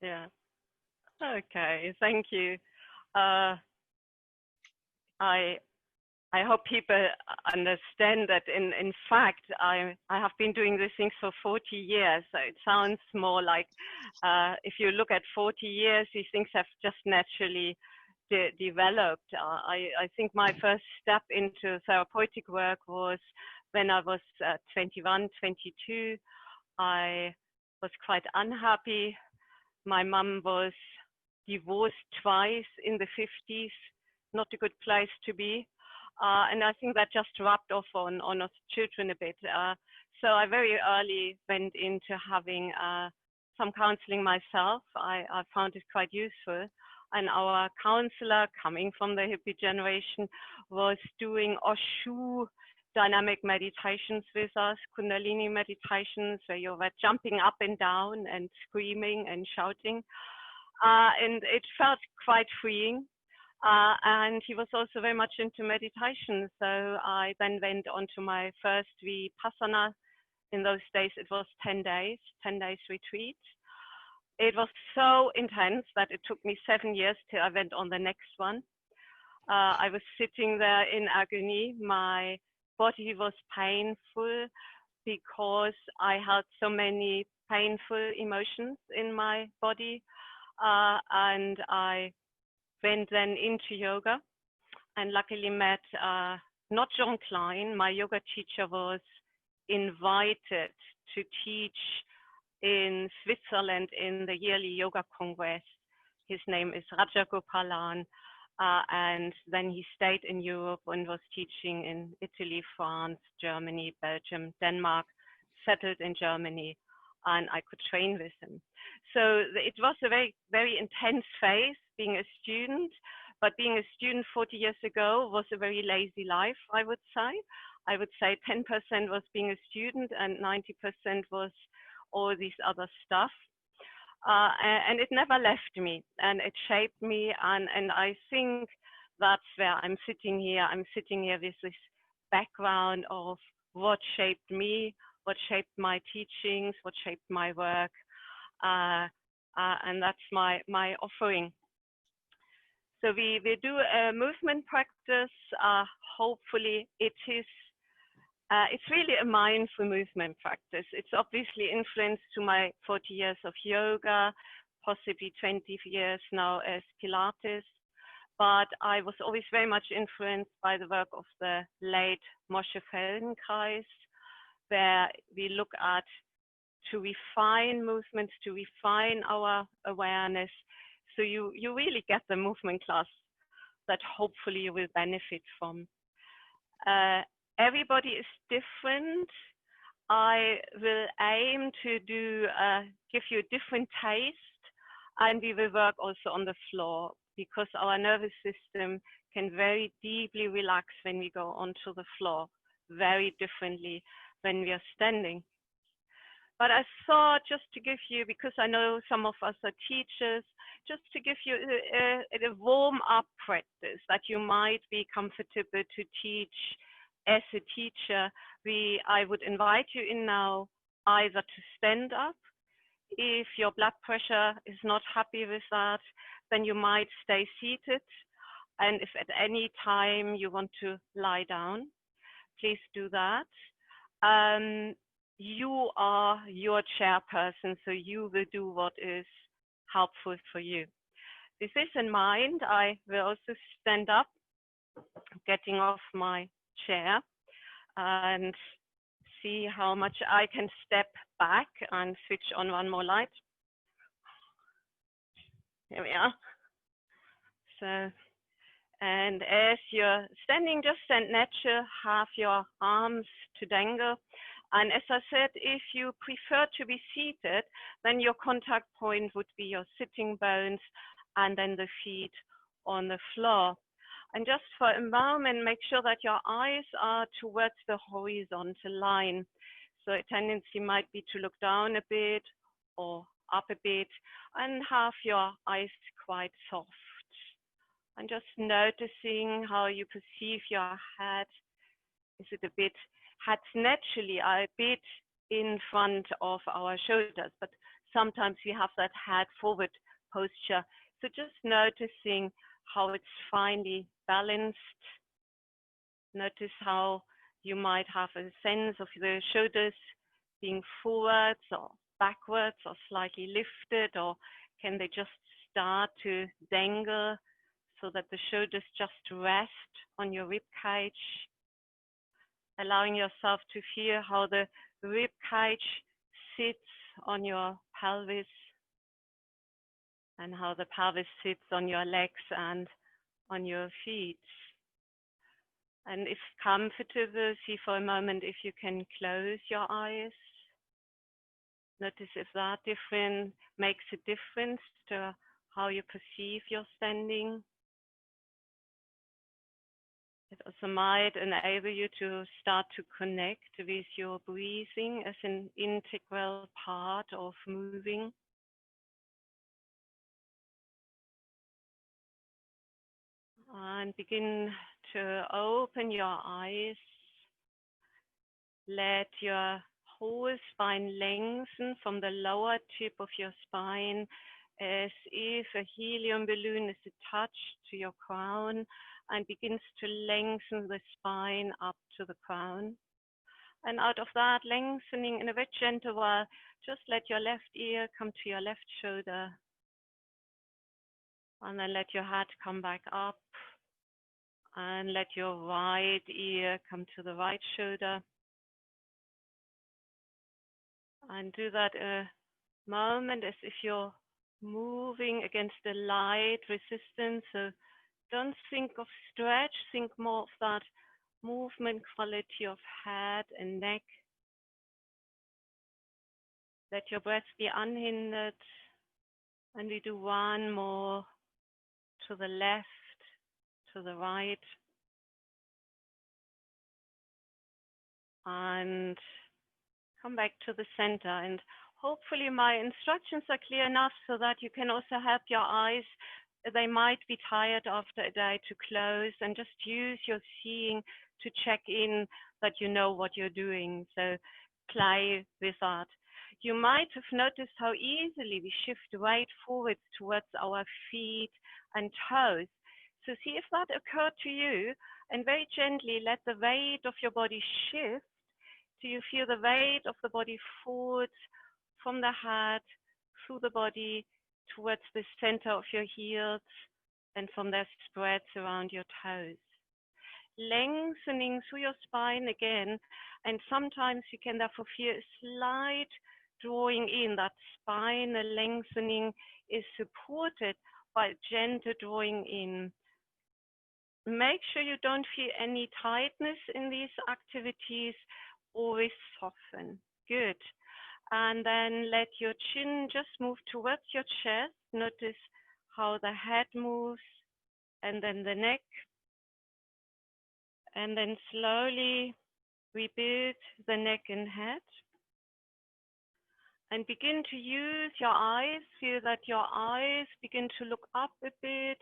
Yeah. Okay. Thank you. I I hope people understand that in fact I have been doing these things for 40 years. So it sounds more like if you look at 40 years, these things have just naturally developed. I think my first step into therapeutic work was when I was 21, 22. I was quite unhappy. My mum was divorced twice in the 50s, not a good place to be. And I think that just rubbed off on us children a bit. So I very early went into having some counseling myself. I found it quite useful. And our counselor, coming from the hippie generation, was doing Osho dynamic meditations with us, Kundalini meditations, where you were jumping up and down and screaming and shouting. And it felt quite freeing. And he was also very much into meditation. So I then went on to my first Vipassana. In those days, it was 10 days retreat. It was so intense that it took me 7 years till I went on the next one. I was sitting there in agony. My body was painful because I had so many painful emotions in my body. And I went then into yoga and luckily met not John Klein. My yoga teacher was invited to teach in Switzerland in the yearly yoga congress. His name is Rajagopalan, and then he stayed in Europe and was teaching in Italy, France, Germany, Belgium, Denmark, settled in Germany, and I could train with him. So it was a very, very intense phase being a student, but being a student 40 years ago was a very lazy life, I would say. I would say 10% was being a student and 90% was all this other stuff. And it never left me, and it shaped me. And I think that's where I'm sitting here. I'm sitting here with this background of what shaped me, what shaped my teachings, what shaped my work. And that's my offering. So we do a movement practice. Hopefully it's really a mindful movement practice. It's obviously influenced to my 40 years of yoga, possibly 20 years now as Pilates. But I was always very much influenced by the work of the late Moshe Feldenkrais, where we look at to refine movements, to refine our awareness. So you really get the movement class that hopefully you will benefit from. Everybody is different. I will aim to give you a different taste, and we will work also on the floor because our nervous system can very deeply relax when we go onto the floor, very differently when we are standing. But I thought just to give you, because I know some of us are teachers, just to give you a warm-up practice that you might be comfortable to teach as a teacher. I would invite you in now either to stand up. If your blood pressure is not happy with that, then you might stay seated. And if at any time you want to lie down, please do that. You are your chairperson, so you will do what is helpful for you. With this in mind, I will also stand up, getting off my chair, and see how much I can step back and switch on one more light. Here we are. So, and as you're standing, just stand natural, have your arms to dangle. And as I said, if you prefer to be seated, then your contact point would be your sitting bones and then the feet on the floor. And just for a moment, make sure that your eyes are towards the horizontal line. So a tendency might be to look down a bit or up a bit and have your eyes quite soft. And just noticing how you perceive your head. Is it a bit, head's naturally a bit in front of our shoulders, but sometimes we have that head forward posture. So just noticing how it's finely balanced. Notice how you might have a sense of the shoulders being forwards or backwards or slightly lifted, or can they just start to dangle so that the shoulders just rest on your rib cage, allowing yourself to feel how the rib cage sits on your pelvis and how the pelvis sits on your legs and on your feet. And if comfortable, see for a moment if you can close your eyes. Notice if that difference makes a difference to how you perceive your standing. It also might enable you to start to connect with your breathing as an integral part of moving. And begin to open your eyes. Let your whole spine lengthen from the lower tip of your spine as if a helium balloon is attached to your crown and begins to lengthen the spine up to the crown. And out of that lengthening in a very gentle way, just let your left ear come to your left shoulder. And then let your head come back up. And let your right ear come to the right shoulder. And do that a moment as if you're moving against the light resistance. So don't think of stretch, think more of that movement quality of head and neck. Let your breath be unhindered. And we do one more to the left, to the right. And come back to the center. And hopefully my instructions are clear enough so that you can also help your eyes. They might be tired after a day to close, and just use your seeing to check in that you know what you're doing. So play with that. You might have noticed how easily we shift weight forward towards our feet and toes. So see if that occurred to you, and very gently let the weight of your body shift. Do you feel the weight of the body forward from the head through the body towards the center of your heels, and from there spreads around your toes? Lengthening through your spine again, and sometimes you can therefore feel a slight drawing in. That spinal lengthening is supported by gentle drawing in. Make sure you don't feel any tightness in these activities. Always soften. Good. And then let your chin just move towards your chest. Notice how the head moves, and then the neck. And then slowly rebuild the neck and head. And begin to use your eyes. Feel that your eyes begin to look up a bit,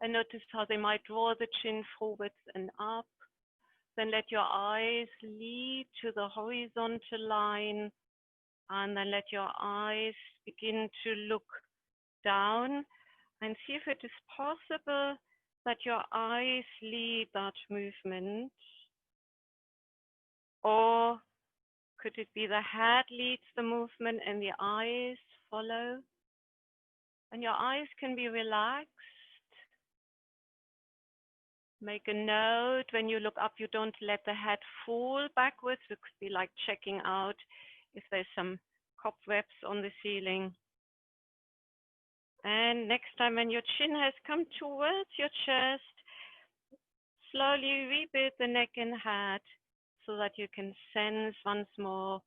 and notice how they might draw the chin forwards and up. Then let your eyes lead to the horizontal line, and then let your eyes begin to look down, and see if it is possible that your eyes lead that movement. Or could it be the head leads the movement and the eyes follow? And your eyes can be relaxed. Make a note when you look up, you don't let the head fall backwards. It could be like checking out if there's some cobwebs on the ceiling. And next time when your chin has come towards your chest, slowly rebuild the neck and head so that you can sense once more,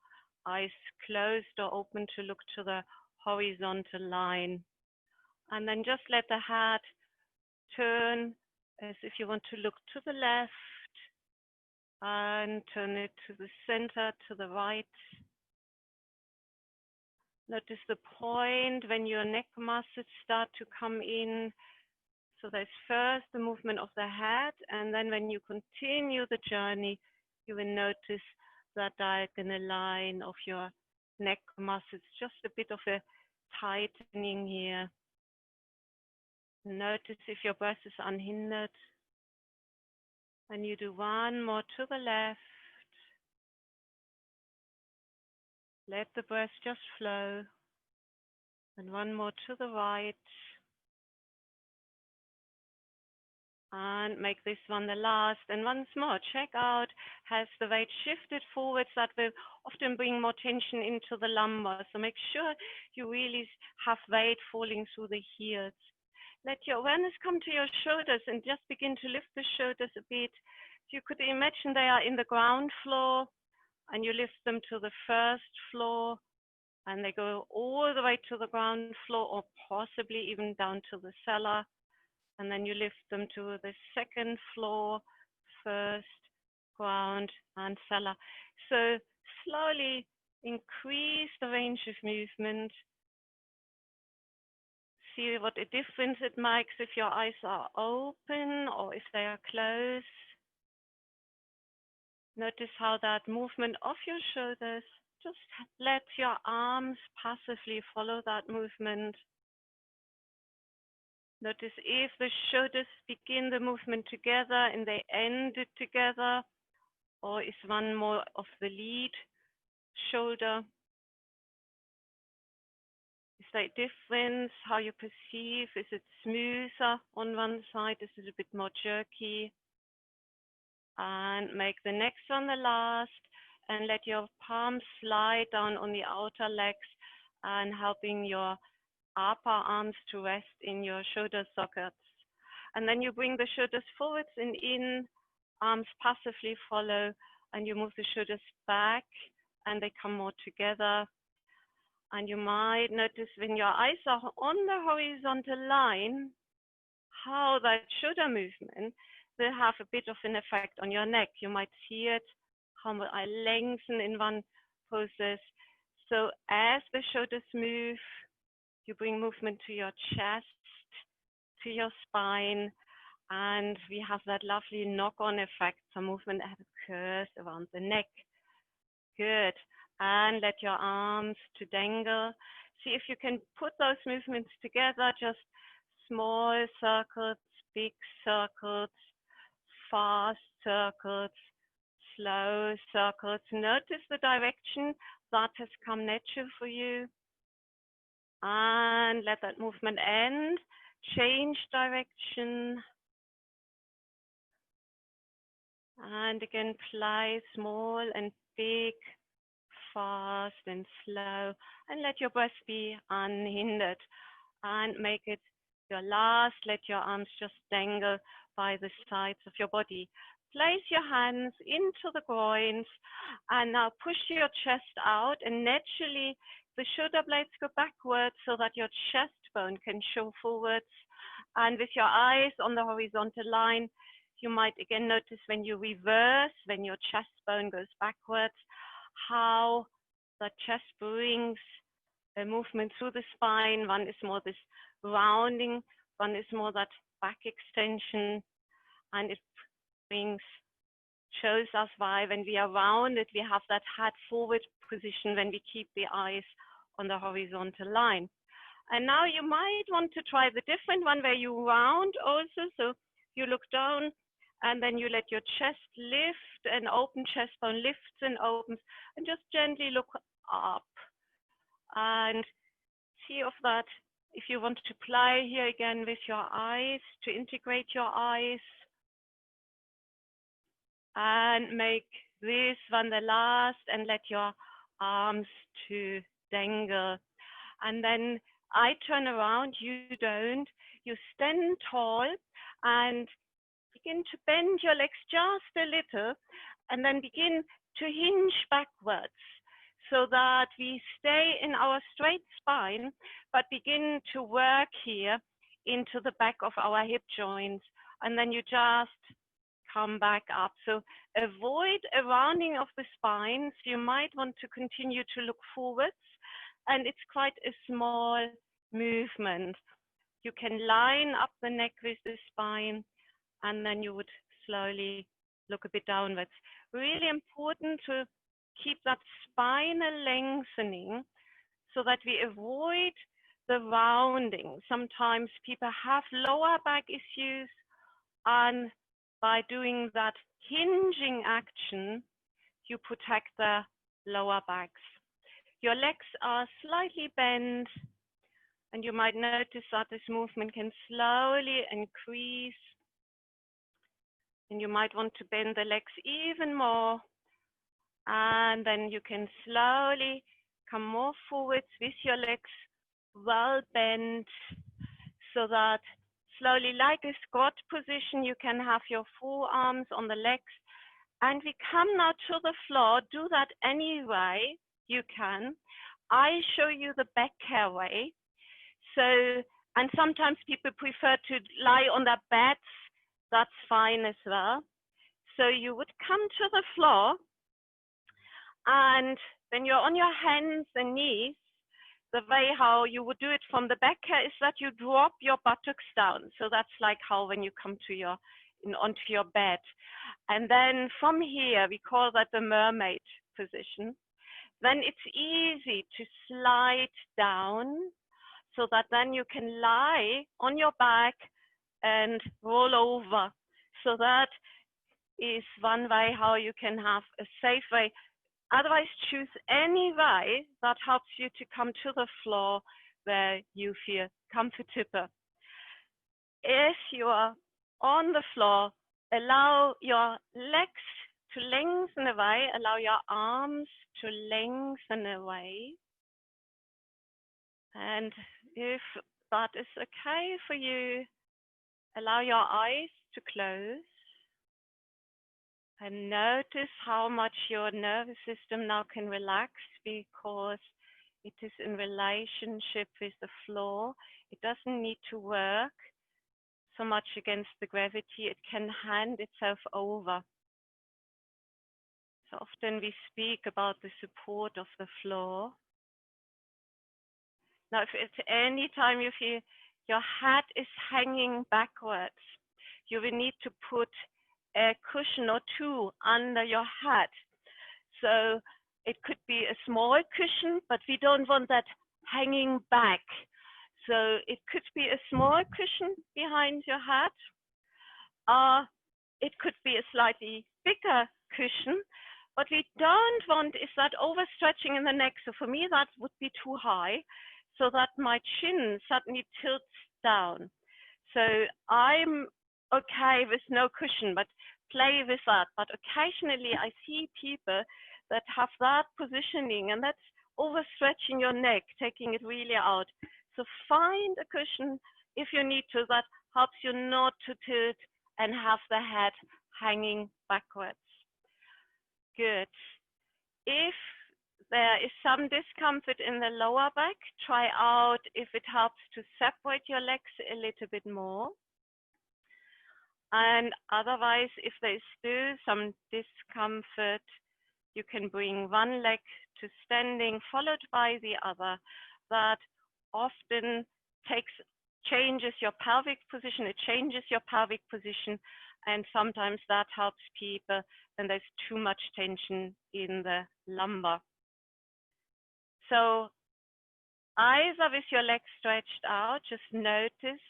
eyes closed or open to look to the horizontal line. And then just let the head turn as if you want to look to the left, and turn it to the center, to the right. Notice the point when your neck muscles start to come in. So there's first the movement of the head, and then when you continue the journey, you will notice that diagonal line of your neck muscles, just a bit of a tightening here. Notice if your breath is unhindered. And you do one more to the left. Let the breath just flow. And one more to the right. And make this one the last. And once more, check out, has the weight shifted forwards? That will often bring more tension into the lumbar. So make sure you really have weight falling through the heels. Let your awareness come to your shoulders and just begin to lift the shoulders a bit. You could imagine they are in the ground floor and you lift them to the first floor and they go all the way to the ground floor or possibly even down to the cellar. And then you lift them to the second floor, first, ground, and cellar. So slowly increase the range of movement. See what a difference it makes if your eyes are open or if they are closed. Notice how that movement of your shoulders, just let your arms passively follow that movement. Notice if the shoulders begin the movement together and they end it together, or is one more of the lead shoulder? Is there a difference how you perceive? Is it smoother on one side? Is it a bit more jerky? And make the next one the last, and let your palms slide down on the outer legs and helping your upper arms to rest in your shoulder sockets. And then you bring the shoulders forwards and in, arms passively follow, and you move the shoulders back and they come more together. And you might notice when your eyes are on the horizontal line, how that shoulder movement will have a bit of an effect on your neck. You might see it, how I lengthen in one process. So as the shoulders move, you bring movement to your chest, to your spine, and we have that lovely knock-on effect. So movement occurs around the neck. Good. And let your arms to dangle. See if you can put those movements together, just small circles, big circles, fast circles, slow circles. Notice the direction that has come natural for you. And let that movement end. Change direction. And again, play small and big, fast and slow. And let your breath be unhindered. And make it your last. Let your arms just dangle by the sides of your body. Place your hands into the groins. And now push your chest out. And naturally, the shoulder blades go backwards so that your chest bone can show forwards. And with your eyes on the horizontal line, you might again notice when you reverse, when your chest bone goes backwards, how the chest brings a movement through the spine. One is more this rounding, one is more that back extension. And it shows us why when we are rounded, we have that head forward position when we keep the eyes on the horizontal line. And now you might want to try the different one where you round also. So you look down and then you let your chest lift and open, chest bone lifts and opens, and just gently look up and see of that. If you want to play here again with your eyes, to integrate your eyes and make this one the last, and let your arms to dangle. And then I turn around, you don't. You stand tall and begin to bend your legs just a little, and then begin to hinge backwards so that we stay in our straight spine, but begin to work here into the back of our hip joints. And then you just come back up. So avoid a rounding of the spine. So you might want to continue to look forwards, and it's quite a small movement. You can line up the neck with the spine, and then you would slowly look a bit downwards. Really important to keep that spinal lengthening so that we avoid the rounding. Sometimes people have lower back issues, and by doing that hinging action, you protect the lower backs. Your legs are slightly bent, and you might notice that this movement can slowly increase. And you might want to bend the legs even more. And then you can slowly come more forwards with your legs well bent, so that slowly, like a squat position, you can have your forearms on the legs. And we come now to the floor. Do that anyway you can. I show you the back care way. So, and sometimes people prefer to lie on their beds. That's fine as well. So you would come to the floor, and when you're on your hands and knees, the way how you would do it from the back here is that you drop your buttocks down. So that's like how when you come to onto your bed. And then from here, we call that the mermaid position. Then it's easy to slide down, so that then you can lie on your back and roll over. So that is one way how you can have a safe way. Otherwise, choose any way that helps you to come to the floor where you feel comfortable. If you are on the floor, allow your legs to lengthen away, allow your arms to lengthen away. And if that is okay for you, allow your eyes to close. And notice how much your nervous system now can relax, because it is in relationship with the floor. It doesn't need to work so much against the gravity. It can hand itself over. So often we speak about the support of the floor. Now, if at any time you feel your head is hanging backwards, you will need to put a cushion or two under your head. So it could be a small cushion, but we don't want that hanging back. So it could be a small cushion behind your head. It could be a slightly bigger cushion. What we don't want is that overstretching in the neck. So for me, that would be too high, so that my chin suddenly tilts down. So I'm okay with no cushion, but play with that. But occasionally I see people that have that positioning, and that's overstretching your neck, taking it really out. So find a cushion if you need to, that helps you not to tilt and have the head hanging backwards. Good. If there is some discomfort in the lower back, try out if it helps to separate your legs a little bit more. And otherwise, if there's still some discomfort, you can bring one leg to standing, followed by the other. That often changes your pelvic position. It changes your pelvic position, and sometimes that helps people when there's too much tension in the lumbar. So either with your legs stretched out, just notice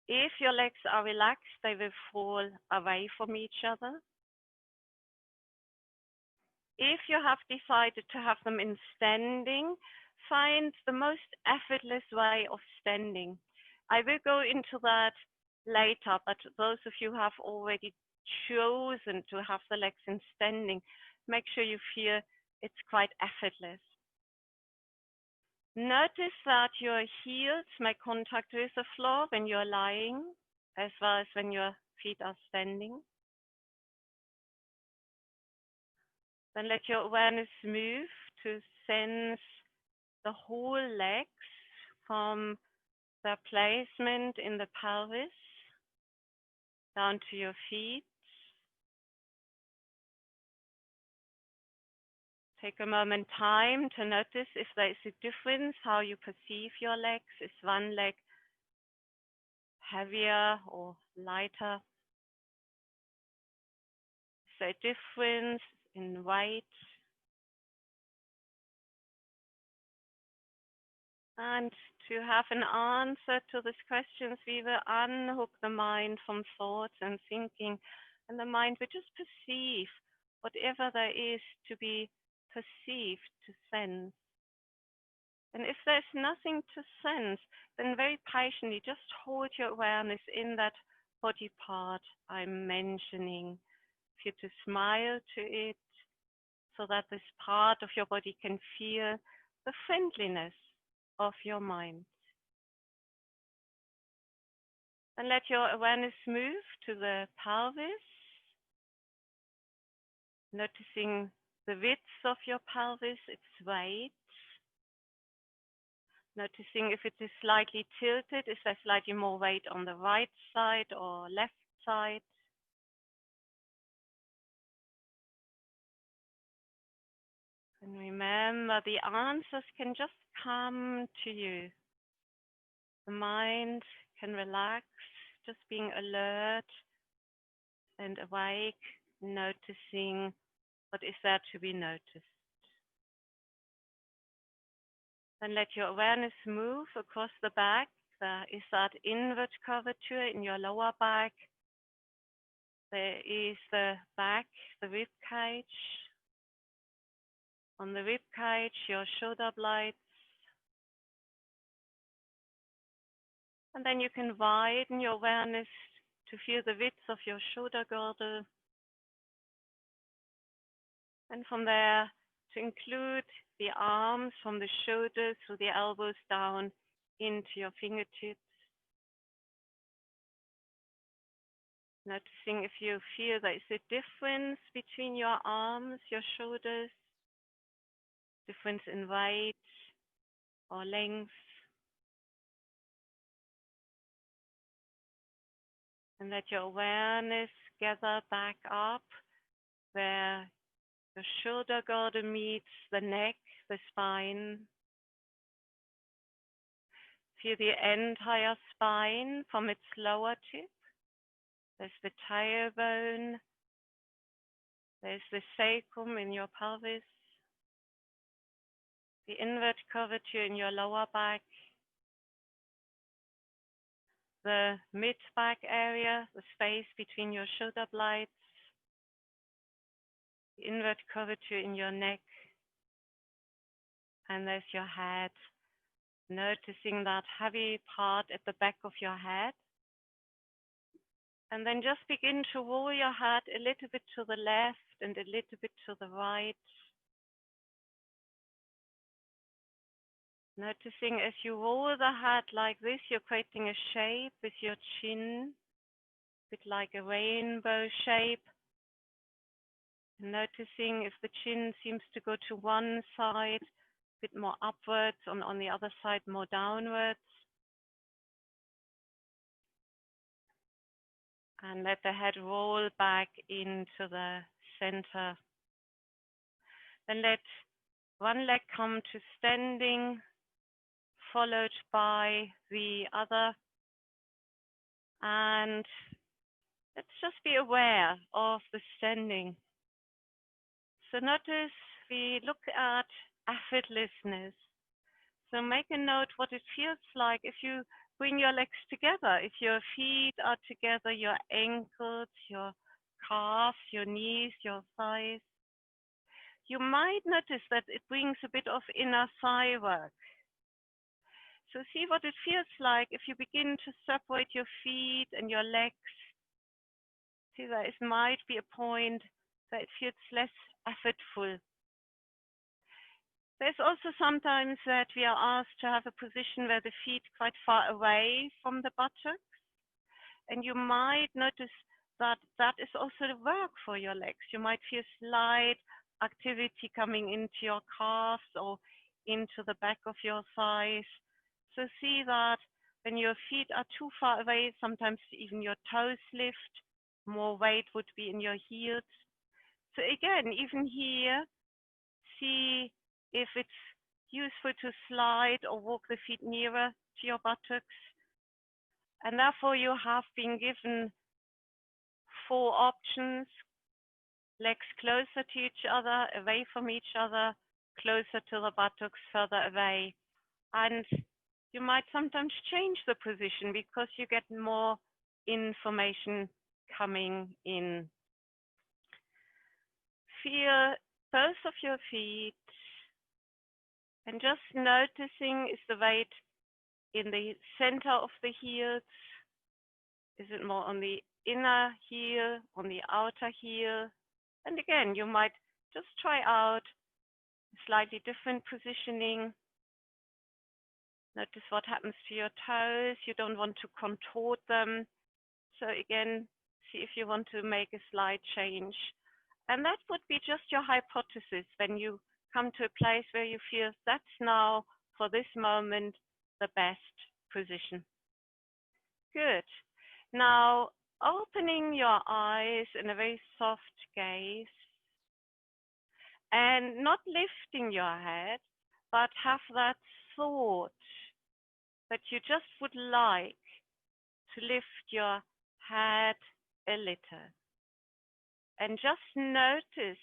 if your legs are relaxed, they will fall away from each other. If you have decided to have them in standing, find the most effortless way of standing. I will go into that later, but those of you who have already chosen to have the legs in standing, make sure you feel it's quite effortless. Notice that your heels make contact with the floor when you're lying, as well as when your feet are standing. Then let your awareness move to sense the whole legs, from their placement in the pelvis down to your feet. Take a moment time to notice if there is a difference how you perceive your legs. Is one leg heavier or lighter? Is there a difference in weight? And to have an answer to these questions, we will unhook the mind from thoughts and thinking, and the mind will just perceive whatever there is to be perceived, to sense. And if there's nothing to sense, then very patiently just hold your awareness in that body part I'm mentioning. For you to smile to it, so that this part of your body can feel the friendliness of your mind. And let your awareness move to the pelvis, noticing the width of your pelvis, its weight. Noticing if it is slightly tilted, is there slightly more weight on the right side or left side? And remember, the answers can just come to you. The mind can relax, just being alert and awake, noticing what is there to be noticed. Then let your awareness move across the back. There is that inward curvature in your lower back. There is the back, the rib cage. On the rib cage, your shoulder blades. And then you can widen your awareness to feel the width of your shoulder girdle. And from there, to include the arms from the shoulders through the elbows down into your fingertips. Noticing if you feel there is a difference between your arms, your shoulders, difference in weight or length. And let your awareness gather back up where the shoulder girdle meets the neck, the spine. Feel the entire spine from its lower tip. There's the tailbone. There's the sacrum in your pelvis. The inward curvature in your lower back. The mid-back area, the space between your shoulder blades. The inward curvature in your neck. And there's your head. Noticing that heavy part at the back of your head. And then just begin to roll your head a little bit to the left and a little bit to the right. Noticing as you roll the head like this, you're creating a shape with your chin, a bit like a rainbow shape. Noticing if the chin seems to go to one side, a bit more upwards, on the other side more downwards. And let the head roll back into the center. Then let one leg come to standing, followed by the other. And let's just be aware of the standing. So notice we look at effortlessness. So make a note what it feels like if you bring your legs together. If your feet are together, your ankles, your calves, your knees, your thighs. You might notice that it brings a bit of inner thigh work. So see what it feels like if you begin to separate your feet and your legs. See, there might be a point that it feels less effortful. There's also sometimes that we are asked to have a position where the feet quite far away from the buttocks. And you might notice that that is also the work for your legs. You might feel slight activity coming into your calves or into the back of your thighs. So see that when your feet are too far away, sometimes even your toes lift, more weight would be in your heels. So again, even here, see if it's useful to slide or walk the feet nearer to your buttocks. And therefore you have been given 4 options: legs closer to each other, away from each other, closer to the buttocks, further away. And you might sometimes change the position because you get more information coming in. Feel both of your feet and just noticing, is the weight in the center of the heels? Is it more on the inner heel, on the outer heel? And again, you might just try out a slightly different positioning. Notice what happens to your toes. You don't want to contort them. So again, see if you want to make a slight change. And that would be just your hypothesis when you come to a place where you feel that's now, for this moment, the best position. Good. Now, opening your eyes in a very soft gaze and not lifting your head, but have that thought that you just would like to lift your head a little. And just notice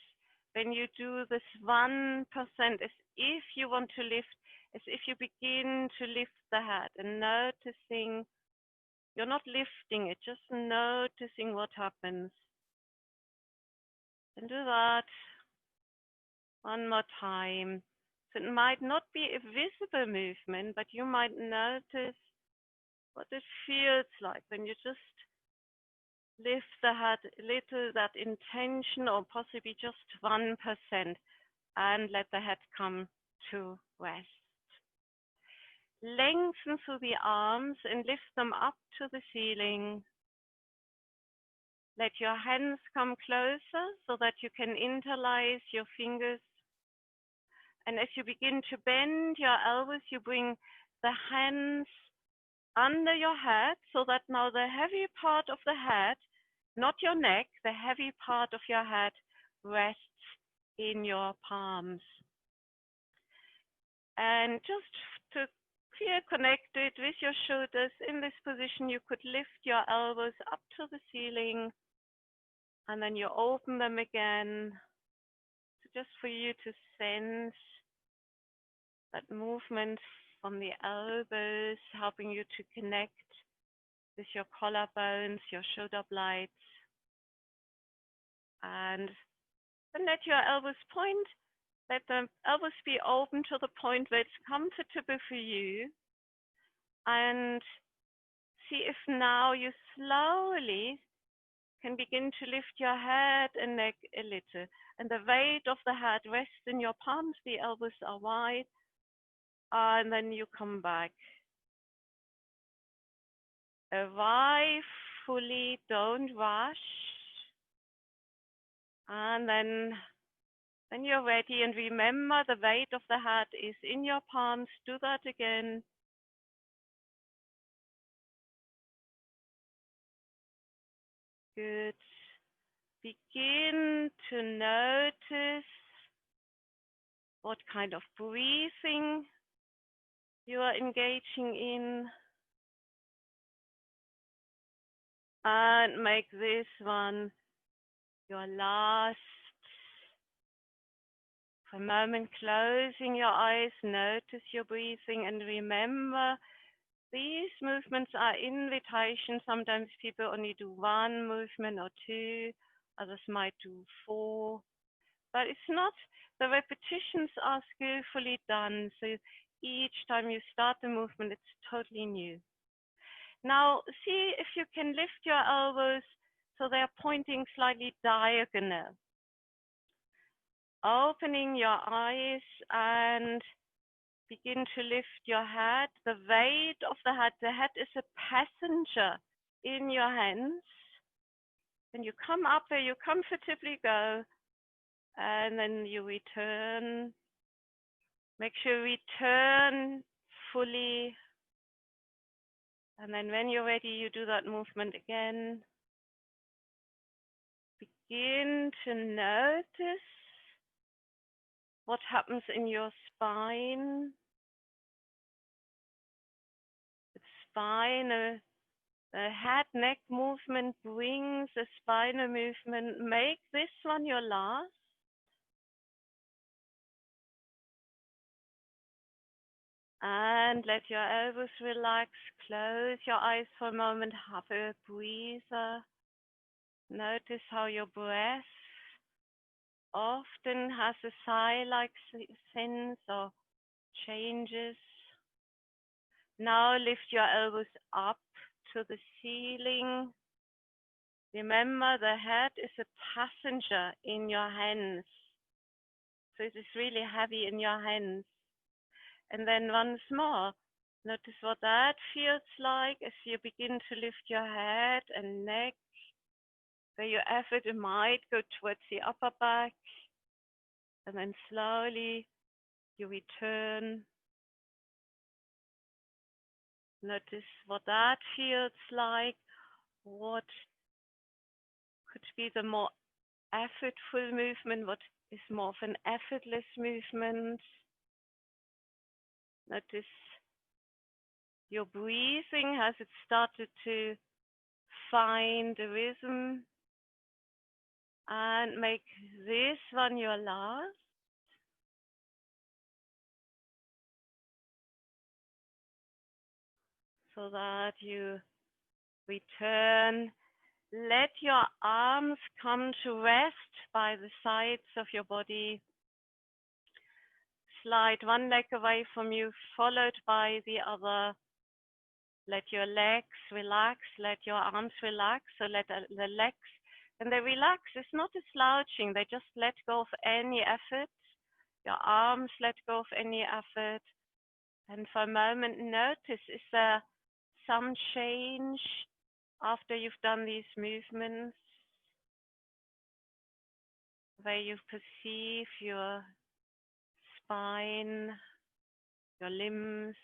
when you do this 1%, as if you want to lift, as if you begin to lift the head and noticing, you're not lifting it, just noticing what happens. And do that one more time. So it might not be a visible movement, but you might notice what it feels like when you just lift the head a little, that intention, or possibly just 1%, and let the head come to rest. Lengthen through the arms and lift them up to the ceiling. Let your hands come closer so that you can interlace your fingers. And as you begin to bend your elbows, you bring the hands under your head so that now the heavy part of the head, not your neck, the heavy part of your head rests in your palms. And just to feel connected with your shoulders in this position, you could lift your elbows up to the ceiling and then you open them again. So just for you to sense that movement from the elbows, helping you to connect with your collarbones, your shoulder blades. And then let your elbows point. Let the elbows be open to the point where it's comfortable for you. And see if now you slowly can begin to lift your head and neck a little. And the weight of the head rests in your palms. The elbows are wide. And then you come back. Arrive fully, don't rush. And then when you're ready, and remember the weight of the head is in your palms, do that again. Good. Begin to notice what kind of breathing you are engaging in. And make this one your last. For a moment, closing your eyes, notice your breathing, and remember these movements are invitations. Sometimes people only do one movement or two, others might do 4. But it's not, the repetitions are skillfully done. So each time you start the movement, it's totally new. Now, see if you can lift your elbows so they're pointing slightly diagonal. Opening your eyes and begin to lift your head. The weight of the head is a passenger in your hands. When you come up where you comfortably go, and then you return. Make sure you return fully. And then when you're ready, you do that movement again. Begin to notice what happens in your spine. The spine, the head neck movement brings a spinal movement. Make this one your last. And let your elbows relax. Close your eyes for a moment. Have a breather. Notice how your breath often has a sigh-like sense or changes. Now lift your elbows up to the ceiling. Remember, the head is a passenger in your hands. So it is really heavy in your hands. And then once more, notice what that feels like as you begin to lift your head and neck. Where your effort might go towards the upper back. And then slowly you return. Notice what that feels like. What could be the more effortful movement? What is more of an effortless movement? Notice your breathing. Has it started to find a rhythm? And make this one your last. So that you return. Let your arms come to rest by the sides of your body. Slide one leg away from you, followed by the other. Let your legs relax, let your arms relax. So let the legs, and they relax. It's not a slouching, they just let go of any effort. Your arms let go of any effort. And for a moment, notice, is there some change after you've done these movements? Where you perceive your spine, your limbs.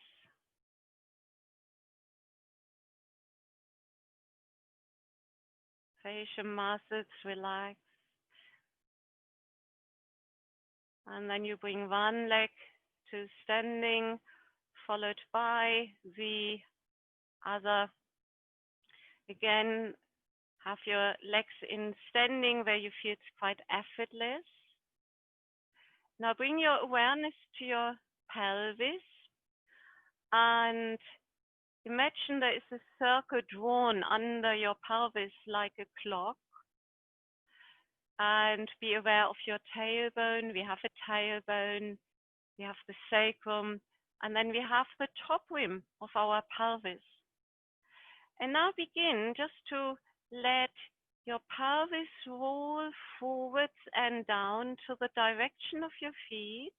Facial muscles relax. And then you bring one leg to standing, followed by the other. Again, have your legs in standing where you feel it's quite effortless. Now bring your awareness to your pelvis and imagine there is a circle drawn under your pelvis like a clock. And be aware of your tailbone. We have a tailbone, we have the sacrum, and then we have the top rim of our pelvis. And now begin just to let your pelvis roll forwards and down to the direction of your feet.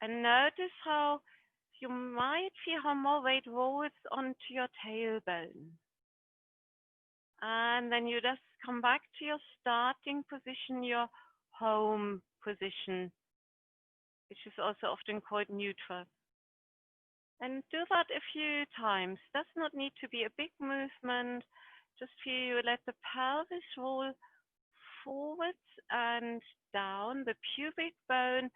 And notice how you might feel how more weight rolls onto your tailbone. And then you just come back to your starting position, your home position, which is also often called neutral. And do that a few times. Does not need to be a big movement. Just feel you let the pelvis roll forwards and down. The pubic bone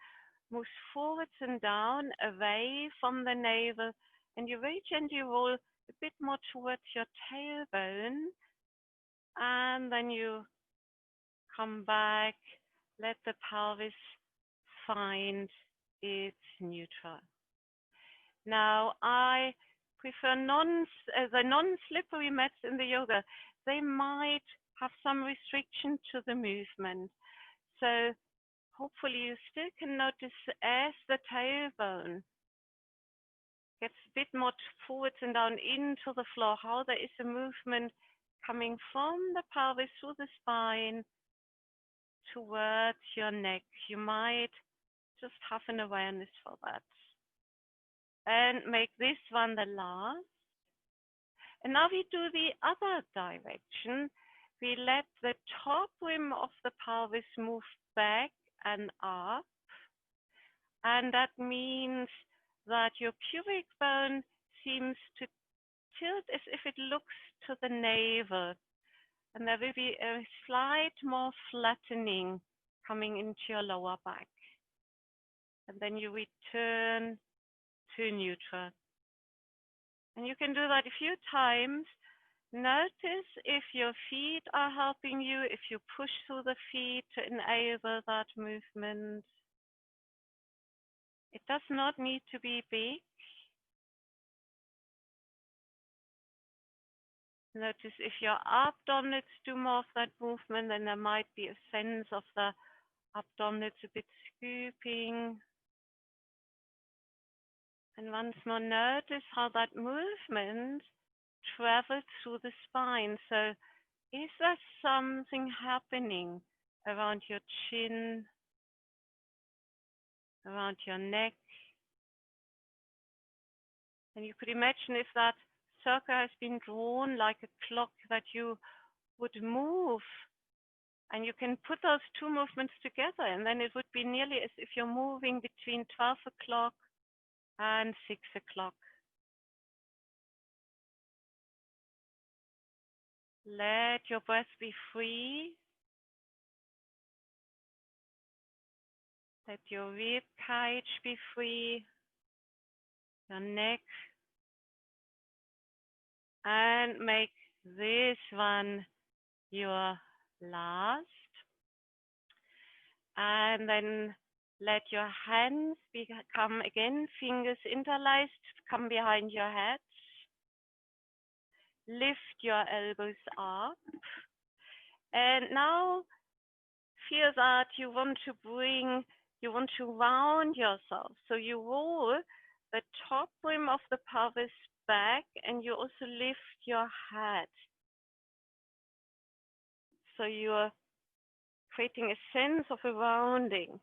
moves forwards and down away from the navel. And you very gently roll a bit more towards your tailbone. And then you come back, let the pelvis find its neutral. Now, I prefer the non-slippery mats in the yoga. They might have some restriction to the movement. So hopefully you still can notice as the tailbone gets a bit more forwards and down into the floor, how there is a movement coming from the pelvis through the spine towards your neck. You might just have an awareness for that. And make this one the last. And now we do the other direction. We let the top rim of the pelvis move back and up. And that means that your pubic bone seems to tilt as if it looks to the navel. And there will be a slight more flattening coming into your lower back. And then you return to neutral. And you can do that a few times. Notice if your feet are helping you, if you push through the feet to enable that movement. It does not need to be big. Notice if your abdominals do more of that movement, then there might be a sense of the abdominals a bit scooping. And once more, notice how that movement travels through the spine. So is there something happening around your chin, around your neck? And you could imagine if that circle has been drawn like a clock, that you would move, and you can put those two movements together, and then it would be nearly as if you're moving between 12 o'clock and 6 o'clock. Let your breath be free. Let your rib cage be free, your neck, and make this one your last. And then let your hands become again fingers interlaced, come behind your head. Lift your elbows up. And now feel that you want to round yourself. So you roll the top rim of the pelvis back, and you also lift your head. So you're creating a sense of a rounding.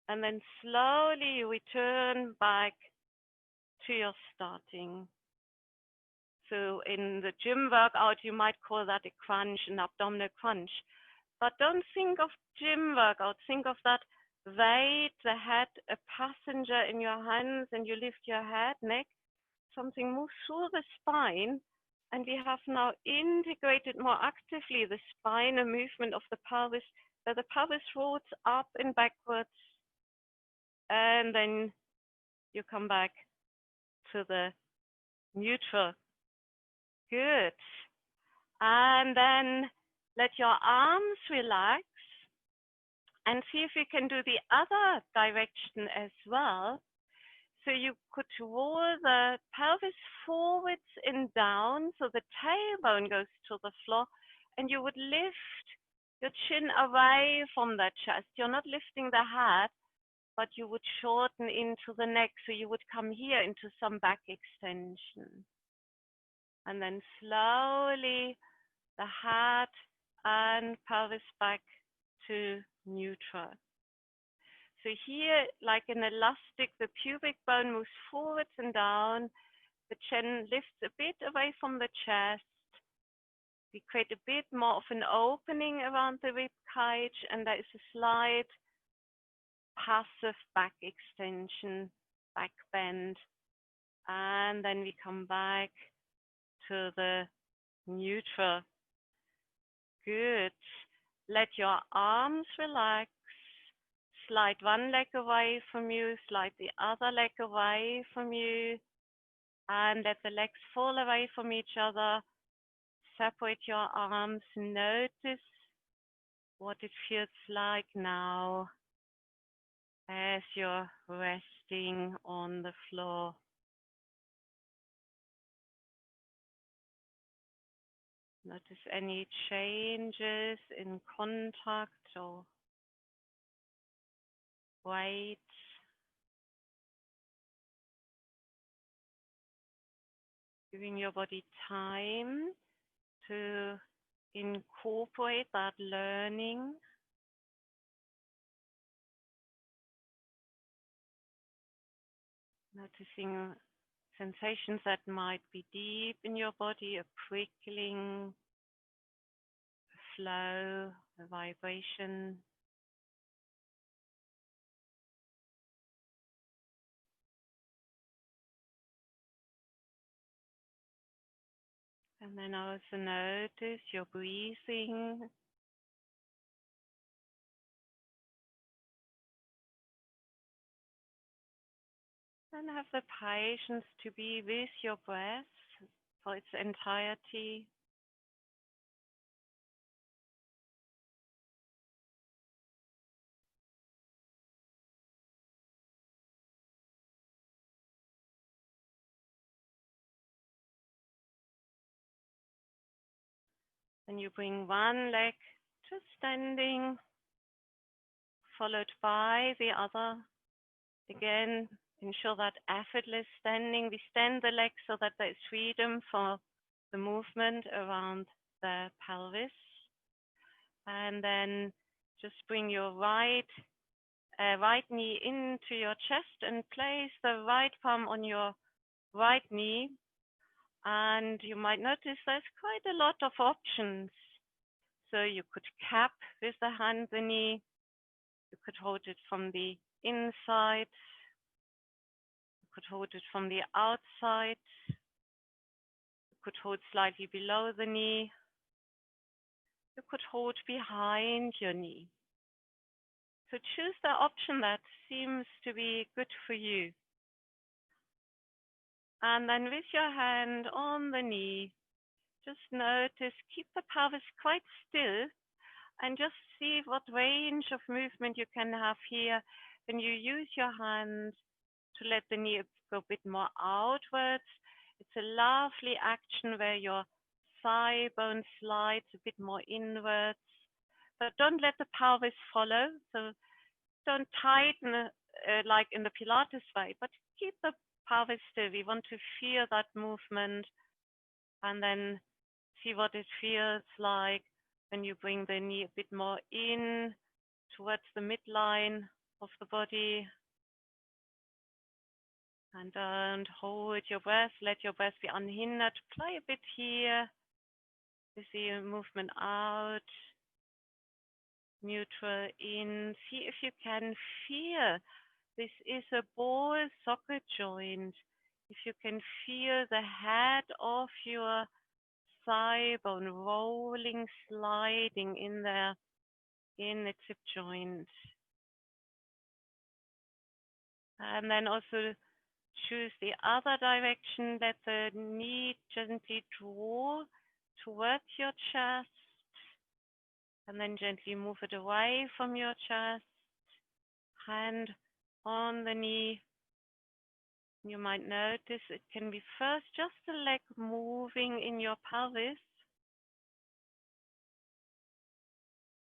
And then slowly you return back to your starting. So in the gym workout, you might call that a crunch, an abdominal crunch. But don't think of gym workout. Think of that weight, the head, a passenger in your hands, and you lift your head, neck. Something moves through the spine, and we have now integrated more actively the spine, a movement of the pelvis, where the pelvis rolls up and backwards, and then you come back to the neutral. Good. And then let your arms relax, and see if you can do the other direction as well. So you could roll the pelvis forwards and down, so the tailbone goes to the floor, and you would lift your chin away from the chest. You're not lifting the head, but you would shorten into the neck, so you would come here into some back extension. And then slowly the head and pelvis back to neutral. So here, like an elastic, the pubic bone moves forwards and down. The chin lifts a bit away from the chest. We create a bit more of an opening around the rib cage, and there is a slight passive back extension, back bend. And then we come back to the neutral. Good. Let your arms relax. Slide one leg away from you, slide the other leg away from you, and let the legs fall away from each other. Separate your arms. Notice what it feels like now as you're resting on the floor. Notice any changes in contact or weight. Giving your body time to incorporate that learning. Noticing sensations that might be deep in your body, a prickling, a flow, a vibration. And then also notice your breathing. And have the patience to be with your breath for its entirety. Then you bring one leg to standing, followed by the other. Again, ensure that effortless standing. We stand the legs so that there is freedom for the movement around the pelvis. And then just bring your right knee into your chest and place the right palm on your right knee. And you might notice there's quite a lot of options. So you could cap with the hand the knee. You could hold it from the inside. You could hold it from the outside. You could hold slightly below the knee. You could hold behind your knee. So choose the option that seems to be good for you. And then with your hand on the knee, just notice, keep the pelvis quite still and just see what range of movement you can have here when you use your hand to let the knee go a bit more outwards. It's a lovely action where your thigh bone slides a bit more inwards. But don't let the pelvis follow. So don't tighten like in the Pilates way, but keep the pelvis still. We want to feel that movement and then see what it feels like when you bring the knee a bit more in towards the midline of the body. And don't hold your breath. Let your breath be unhindered. Play a bit here with the movement out. Neutral in. See if you can feel. This is a ball socket joint. If you can feel the head of your thigh bone rolling, sliding in there in the hip joint. And then also choose the other direction. Let the knee gently draw towards your chest. And then gently move it away from your chest. Hand on the knee. You might notice it can be first just the leg moving in your pelvis.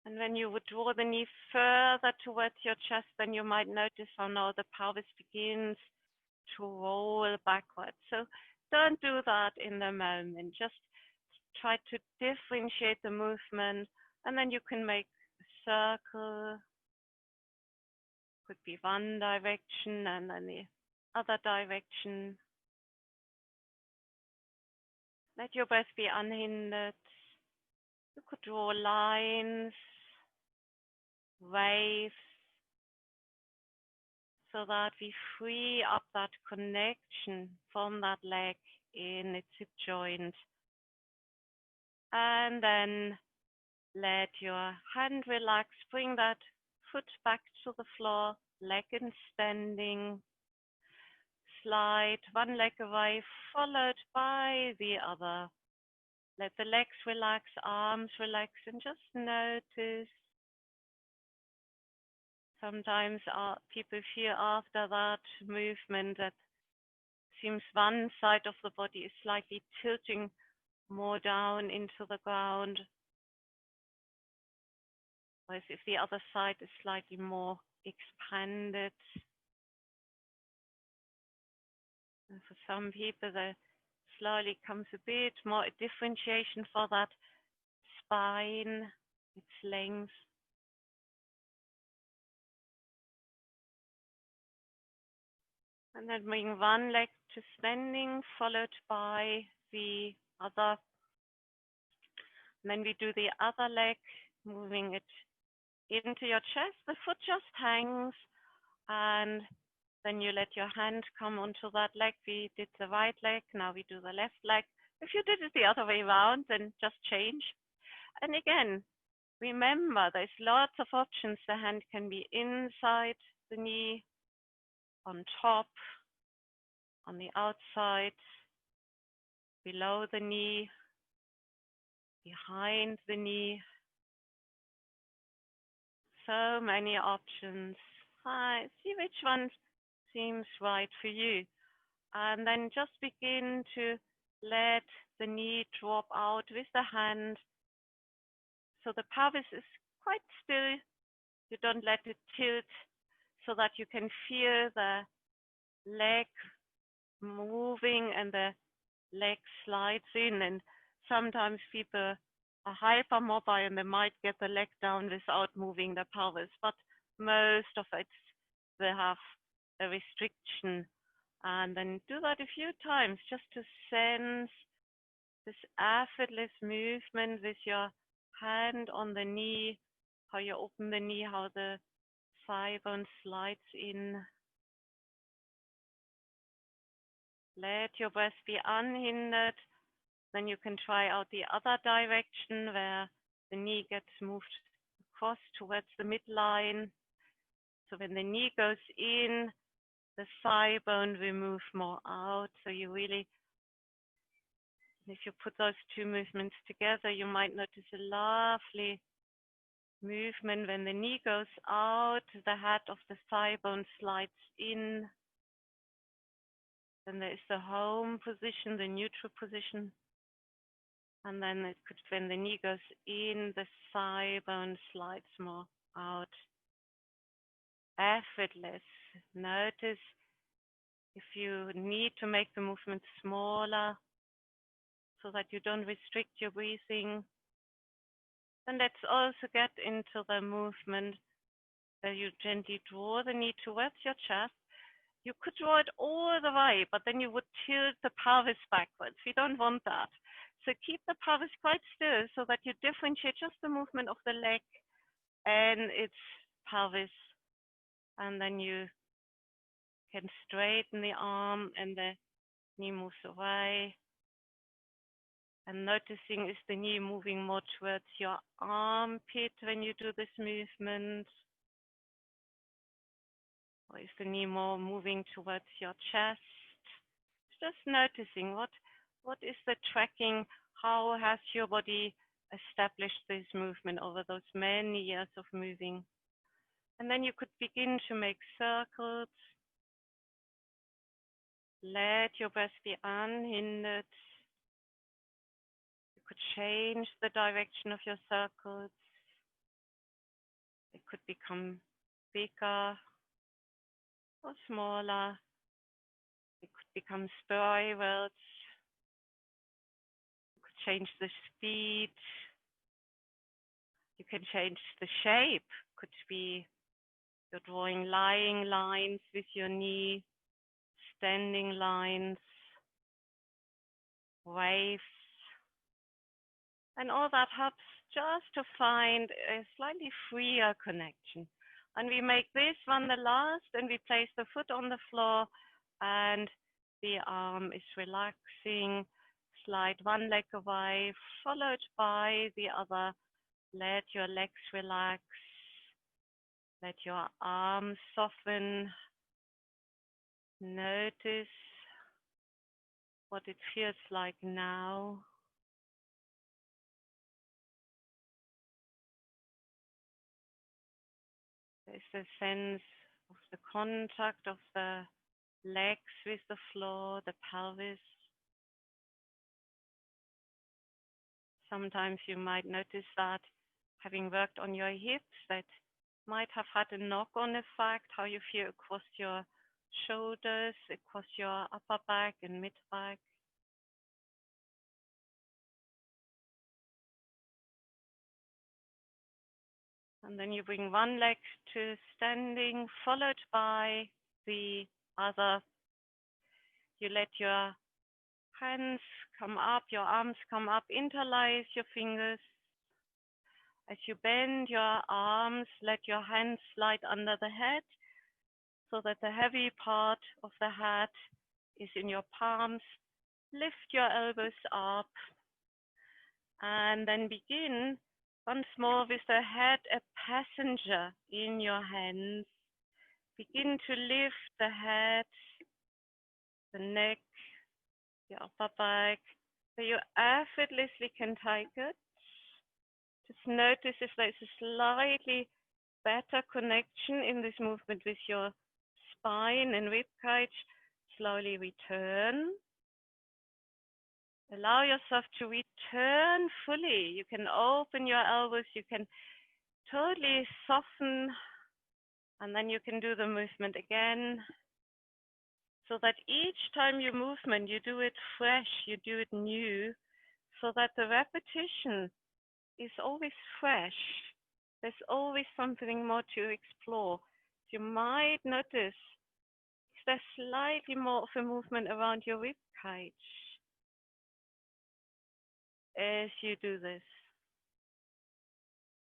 And when you would draw the knee further towards your chest, then you might notice how now the pelvis begins to roll backwards. So don't do that in the moment. Just try to differentiate the movement, and then you can make a circle. Could be one direction and then the other direction. Let your breath be unhindered. You could draw lines, waves, so that we free up that connection from that leg in its hip joint. And then let your hand relax. Bring that foot back to the floor, leg in standing. Slide one leg away, followed by the other. Let the legs relax, arms relax, and just notice. Sometimes people feel after that movement that seems one side of the body is slightly tilting more down into the ground, whereas if the other side is slightly more expanded. And for some people, there slowly comes a bit more differentiation for that spine, its length. And then bring one leg to standing, followed by the other. And then we do the other leg, moving it into your chest. The foot just hangs, and then you let your hand come onto that leg. We did the right leg, now we do the left leg. If you did it the other way around, then just change. And again, remember, there's lots of options. The hand can be inside the knee, on top, on the outside, below the knee, behind the knee. So many options. See which one seems right for you. And then just begin to let the knee drop out with the hand So the pelvis is quite still. You don't let it tilt, so that you can feel the leg moving and the leg slides in. And sometimes people are hypermobile and they might get the leg down without moving the pelvis, but most of it they have a restriction. And then do that a few times just to sense this effortless movement with your hand on the knee, how you open the knee, how the thigh bone slides in. Let your breath be unhindered. Then you can try out the other direction where the knee gets moved across towards the midline. So when the knee goes in, the thigh bone will move more out. So you really, if you put those two movements together, you might notice a lovely movement. When the knee goes out, the head of the thigh bone slides in. Then there is the home position, the neutral position. And then it could, when the knee goes in, the thigh bone slides more out. Effortless. Notice if you need to make the movement smaller so that you don't restrict your breathing. Then let's also get into the movement where you gently draw the knee towards your chest. You could draw it all the way, but then you would tilt the pelvis backwards. We don't want that. So keep the pelvis quite still so that you differentiate just the movement of the leg and its pelvis. And then you can straighten the arm and the knee moves away. And noticing, is the knee moving more towards your armpit when you do this movement? Or is the knee more moving towards your chest? Just noticing what is the tracking? How has your body established this movement over those many years of moving? And then you could begin to make circles. Let your breath be unhindered. You could change the direction of your circles. It could become bigger or smaller. It could become spirals. You could change the speed. You can change the shape. Could be you're drawing lying lines with your knee, standing lines, waves. And all that helps just to find a slightly freer connection. And we make this one the last, and we place the foot on the floor, and the arm is relaxing. Slide one leg away, followed by the other. Let your legs relax. Let your arms soften. Notice what it feels like now. There's a sense of the contact of the legs with the floor, the pelvis. Sometimes you might notice that having worked on your hips, that might have had a knock-on effect, how you feel across your shoulders, across your upper back and mid-back. And then you bring one leg to standing, followed by the other. You let your hands come up, your arms come up, interlace your fingers. As you bend your arms, let your hands slide under the head so that the heavy part of the head is in your palms. Lift your elbows up and then begin once more with the head a passenger in your hands. Begin to lift the head, the neck, your upper back, so you effortlessly can take it. Just notice if there's a slightly better connection in this movement with your spine and rib cage. Slowly return. Allow yourself to return fully. You can open your elbows, you can totally soften, and then you can do the movement again. So that each time you movement, you do it fresh, you do it new, so that the repetition is always fresh. There's always something more to explore. You might notice there's slightly more of a movement around your rib cage as you do this.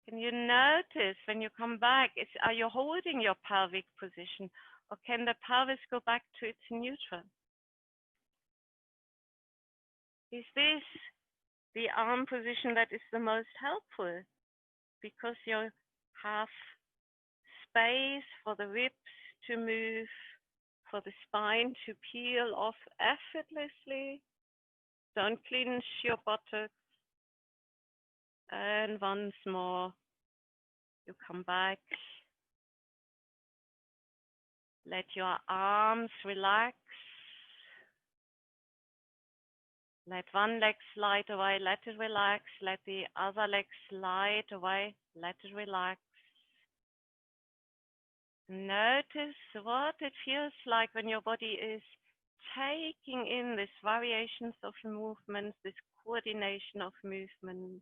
Can you notice when you come back, are you holding your pelvic position, or can the pelvis go back to its neutral? Is this the arm position that is the most helpful? Because you have space for the ribs to move, for the spine to peel off effortlessly. Don't clench your buttocks. And once more, you come back. Let your arms relax. Let one leg slide away, let it relax. Let the other leg slide away, let it relax. Notice what it feels like when your body is taking in these variations of movements, this coordination of movement.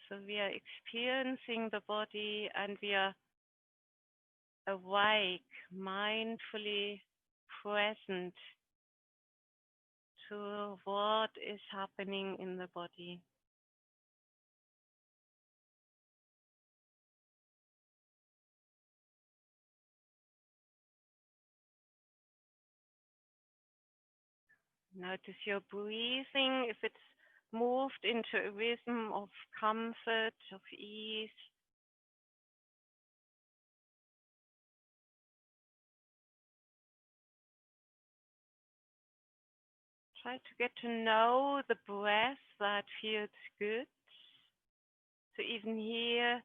So we are experiencing the body and we are awake, mindfully present to what is happening in the body. Notice your breathing, if it's moved into a rhythm of comfort, of ease. Try to get to know the breath that feels good. So even here,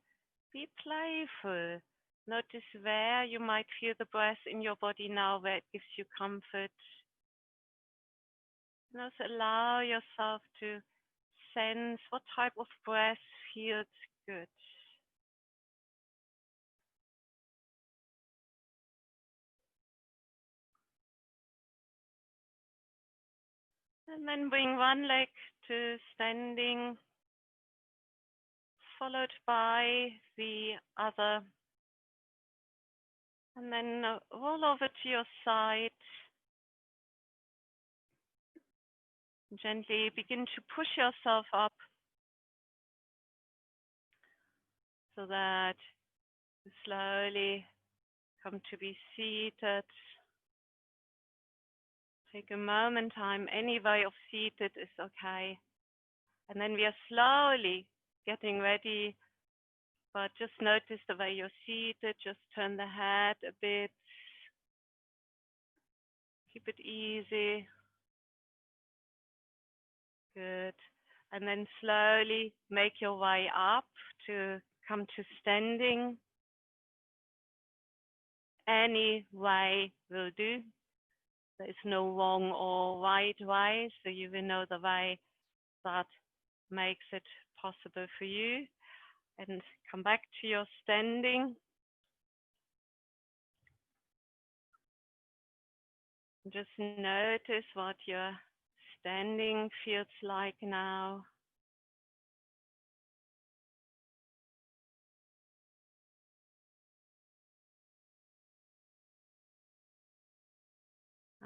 be playful. Notice where you might feel the breath in your body now, where it gives you comfort. And also allow yourself to sense what type of breath feels good. And then bring one leg to standing, followed by the other. And then roll over to your side. Gently begin to push yourself up so that you slowly come to be seated. Take a moment time. Any way of seated is okay. And then we are slowly getting ready, but just notice the way you're seated. Just turn the head a bit. Keep it easy. Good. And then slowly make your way up to come to standing. Any way will do. There is no wrong or right way, so you will know the way that makes it possible for you. And come back to your standing. Just notice what your standing feels like now.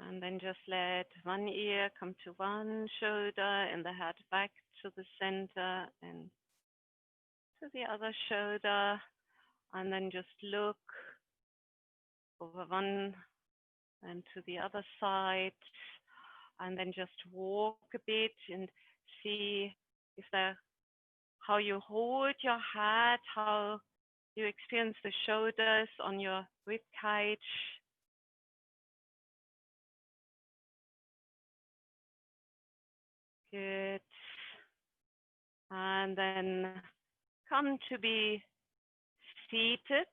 And then just let one ear come to one shoulder and the head back to the center and to the other shoulder. And then just look over one and to the other side. And then just walk a bit and see if there, how you hold your head, how you experience the shoulders on your rib cage. Good. And then come to be seated.